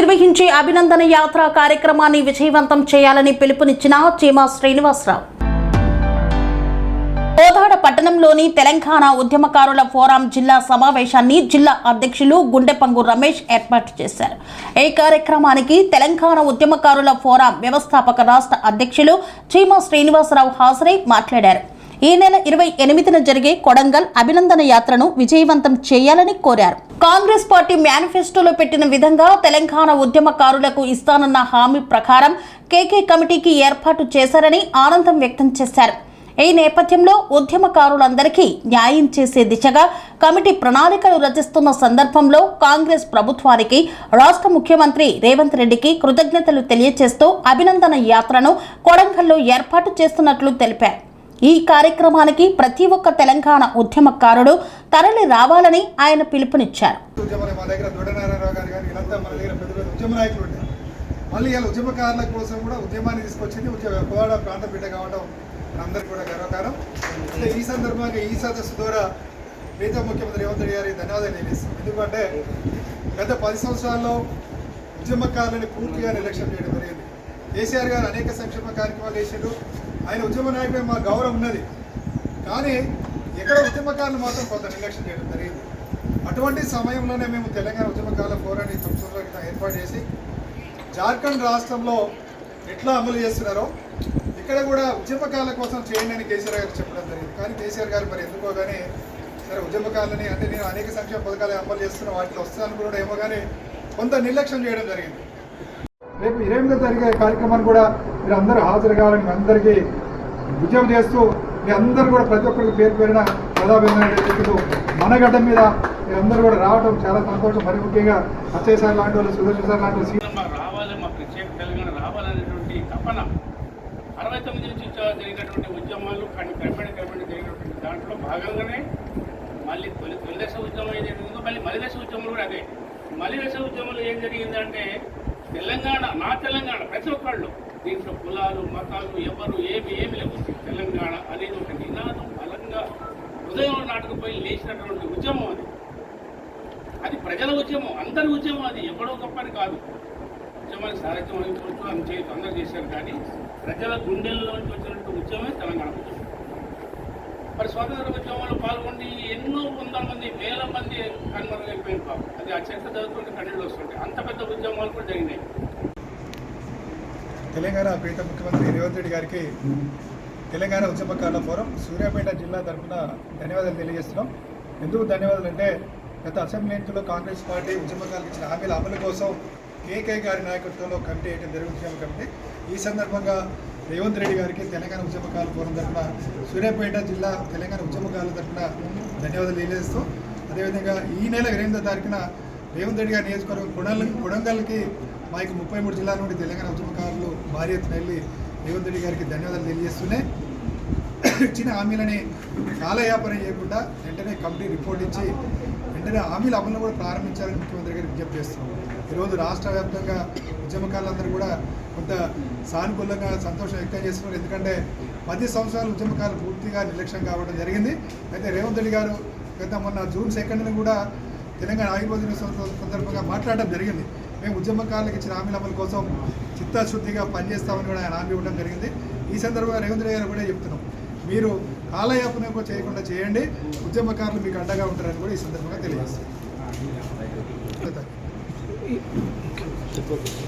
నిర్వహించే అభినందన యాత్ర కార్యక్రమాన్ని విజయవంతం చేయాలని పిలుపునిచ్చిన చీమా శ్రీనివాసరావు. కోదాడ పట్టణంలోని తెలంగాణ ఉద్యమకారుల ఫోరం జిల్లా సమావేశాన్ని జిల్లా అధ్యక్షులు గుండెపంగు రమేష్ ఏర్పాటు చేశారు. ఈ కార్యక్రమానికి తెలంగాణ ఉద్యమకారుల ఫోరం వ్యవస్థాపక రాష్ట్ర అధ్యక్షులు చీమా శ్రీనివాసరావు హాజరై మాట్లాడారు. ఈ నెల 28న జరిగే కొడంగల్ అభినందన యాత్రను విజయవంతం చేయాలని కోరారు. కాంగ్రెస్ పార్టీ మేనిఫెస్టోలో పెట్టిన విధంగా తెలంగాణ ఉద్యమకారులకు ఇస్తానన్న హామీ ప్రకారం కేకే కమిటీకి ఏర్పాటు చేశారని ఆనందం వ్యక్తం చేశారు. ఈ నేపథ్యంలో ఉద్యమకారులందరికీ న్యాయం చేసే దిశగా కమిటీ ప్రణాళికలు రచిస్తున్న సందర్భంలో కాంగ్రెస్ ప్రభుత్వానికి రాష్ట్ర ముఖ్యమంత్రి రేవంత్ రెడ్డికి కృతజ్ఞతలు తెలియజేస్తూ అభినందన యాత్రను కొడంగల్లో ఏర్పాటు చేస్తున్నట్లు తెలిపారు. ఈ కార్యక్రమానికి ప్రతి ఒక్క తెలంగాణ ఉద్యమకారుడు తరలి రావాలని ఆయన పిలుపునిచ్చారు. ఉద్యమకారుల కోసం కూడా ఉద్యమాన్ని తీసుకొచ్చింది కోదాడ ప్రాంత బిడ్డ కావడం అందరికీ కూడా గర్వకారం. అంటే ఈ సందర్భంగా ఈ సదస్సు ద్వారా ప్రీత ముఖ్యమంత్రి రేవంత్ రెడ్డి గారికి ధన్యవాదాలు తెలియజేస్తాం. ఎందుకంటే గత 10 సంవత్సరాల్లో ఉద్యమకారులని పూర్తిగా నిర్లక్ష్యం చేయడం జరిగింది. కేసీఆర్ గారు అనేక సంక్షేమ కార్యక్రమాలు చేశారు. ఆయన ఉద్యమ నాయకుడే మా గౌరవం ఉన్నది. కానీ ఎక్కడ ఉద్యమకారులు మాత్రం కొంత నిర్లక్ష్యం చేయడం జరిగింది. అటువంటి సమయంలోనే మేము తెలంగాణ ఉద్యమకారుల ఫోరాన్ని సంవత్సరాల ఏర్పాటు చేసి జార్ఖండ్ రాష్ట్రంలో ఎట్లా అమలు చేస్తున్నారో ఇక్కడ కూడా ఉద్యమకారుల కోసం చేయండి అని కేసీఆర్ గారు చెప్పడం జరిగింది. కానీ కేసీఆర్ గారు మరి ఎందుకో కానీ సరే ఉద్యమకారులని అంటే నేను అనేక సంక్షేమ పథకాలు అమలు చేస్తున్నా వాటిలో వస్తాను కూడా ఏమో కానీ కొంత నిర్లక్ష్యం చేయడం జరిగింది. రేపు 28వ జరిగే కార్యక్రమాన్ని కూడా మీరు అందరూ హాజరు కావాలని మీ అందరికీ ఉద్యమం చేస్తూ మీ అందరూ కూడా ప్రతి ఒక్కరికి పేరు పేరిన ప్రజాభిమానులు మనగడ్డ మీద మీరందరూ కూడా రావడం చాలా సంతోషం. మరి ముఖ్యంగా అచ్చయ్య సార్ లాంటి వాళ్ళు, సుదర్శన్ సార్ లాంటి వాళ్ళు రావాలి, మా ప్రత్యేక తెలంగాణ రావాలనేటువంటి తపన 69 నుంచి జరిగినటువంటి ఉద్యమాలు క్రమేణ జరిగినటువంటి దాంట్లో భాగంగానే మళ్ళీ తొలి దశ ఉద్యమం ఏం జరిగిందో మళ్ళీ మలిదశ ఉద్యమంలో కూడా అదే. మలిదశ ఉద్యమంలో ఏం జరిగిందంటే నా తెలంగాణ ప్రతి ఒక్కళ్ళు దీంట్లో కులాలు మతాలు ఎవరు ఏమి లేవు. తెలంగాణ అనేది ఒక నినాదం బలంగా హృదయంలో నాటుకుపోయి లేచినటువంటి ఉద్యమం అది ప్రజల ఉద్యమం, అందరి ఉద్యమం. అది ఎవడో గొప్పని కాదు. ఉద్యమానికి సారథ్యం అనుకోవచ్చు, అందరూ చేశారు. కానీ ప్రజల గుండెల్లోంచి వచ్చినట్టు ఉద్యమమే తెలంగాణ ఉద్యమం. మరి స్వాతంత్ర ఉద్యమంలో పాల్గొని ఎన్నో వందల మంది, వేల మంది కనుమరుగైపోయిన పాపం. అది ఆ చరిత్ర చదువుతుంటే కన్నీళ్ళు వస్తుంటాయి. అంత పెద్ద ఉద్యమాలు కూడా జరిగినాయి. తెలంగాణ ప్రీత ముఖ్యమంత్రి రేవంత్ రెడ్డి గారికి తెలంగాణ ఉద్యమకారుల ఫోరం సూర్యాపేట జిల్లా తరఫున ధన్యవాదాలు తెలియజేస్తున్నాం. ఎందుకు ధన్యవాదాలు అంటే గత అసెంబ్లీ ఎన్నికల్లో కాంగ్రెస్ పార్టీ ఉద్యమకారులకు ఇచ్చిన హామీల అమలు కోసం కేకే గారి నాయకత్వంలో కమిటీ వేయడం జరిగింది, ఉద్యమ కమిటీ. ఈ సందర్భంగా రేవంత్ రెడ్డి గారికి తెలంగాణ ఉద్యమకారుల ఫోరం తరఫున సూర్యాపేట జిల్లా తెలంగాణ ఉద్యమకారుల తరఫున ధన్యవాదాలు తెలియజేస్తూ అదేవిధంగా ఈ నెల 28వ తారీఖున రేవంత్ రెడ్డి గారి నియోజకవర్గం కొడంగల్కి మాకు 33 జిల్లాల నుండి తెలంగాణ ఉద్యమకారులు భారీ ఎత్తున వెళ్ళి రేవంత్ రెడ్డి గారికి ధన్యవాదాలు తెలియజేస్తూనే ఇచ్చిన హామీలని కాలయాపన చేయకుండా వెంటనే కమిటీ రిపోర్ట్ ఇచ్చి వెంటనే హామీల అమలు కూడా ప్రారంభించాలని ముఖ్యమంత్రి గారికి విజ్ఞప్తి చేస్తున్నాం. ఈరోజు రాష్ట్ర వ్యాప్తంగా ఉద్యమకారులందరూ కూడా కొంత సానుకూలంగా సంతోషం వ్యక్తం చేస్తున్నారు. ఎందుకంటే 10 సంవత్సరాలు ఉద్యమకారులు పూర్తిగా నిర్లక్ష్యం కావడం జరిగింది. అయితే రేవంత్ రెడ్డి గారు మొన్న జూన్ 2న కూడా తెలంగాణ ఆవిర్భావ దినోత్సవం సందర్భంగా మాట్లాడడం జరిగింది. మేము ఉద్యమకారులకు ఇచ్చిన హామీల అమలు కోసం చిత్తశుద్ధిగా పనిచేస్తామని కూడా ఆయన హామీ ఇవ్వడం జరిగింది. ఈ సందర్భంగా రేవంత్ రెడ్డి గారు కూడా చెప్తున్నాం, మీరు కాలయాపన చేయకుండా చేయండి, ఉద్యమకారులు మీకు అండగా ఉంటారని కూడా ఈ సందర్భంగా తెలియజేస్తాం.